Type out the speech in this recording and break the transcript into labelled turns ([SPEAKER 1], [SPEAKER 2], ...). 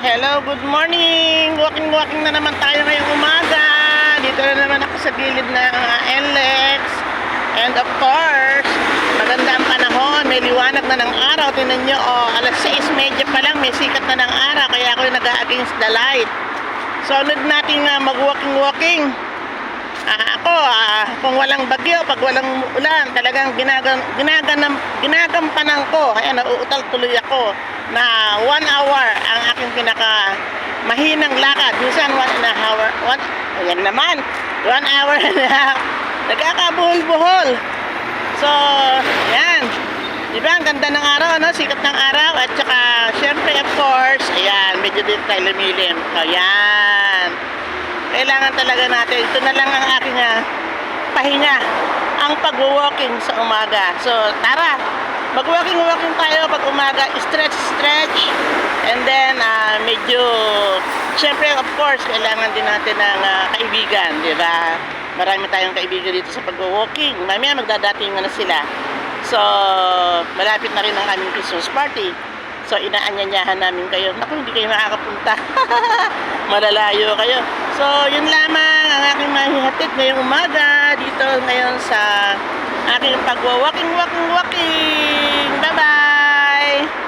[SPEAKER 1] Hello, good morning! Walking na naman tayo ngayong umaga. Dito na naman ako sa gilid ng NLEX. And of course, maganda ang panahon. May liwanag na ng araw. Tingnan nyo, alas 6:30 pa lang, may sikat na ng araw. Kaya ako yung nag-against the light. So, need natin mag-walking. Kung walang bagyo, pag walang ulan, talagang ginagampanan ko. Kaya nauutal tuloy ako na 1 hour ang aking pinaka mahinang lakad. Minsan 1.5 hour. Ayan naman, 1 hour na nagkakabuhol-buhol. So, yan. Diba, ang ganda ng araw, no? Sikat ng araw. At saka, syempre, of course, ayan, medyo dito tayo lumilim. So, yan. Kailangan talaga natin. Ito na lang ang aking pahinga. Ang pag-walking sa umaga. So, tara. Mag-walking tayo pag umaga. Stretch. And then, medyo, syempre, of course, kailangan din natin ng kaibigan. Diba? Marami tayong kaibigan dito sa pag-walking. Mamaya magdadating na sila. So, malapit na rin ang aming Christmas party. So, inaanyanyahan namin kayo. Naku, hindi kayo makakapunta. Malalayo kayo. So, yun lamang ang aking mahihatid ngayong umaga dito ngayon sa aking pag-walking. Bye-bye!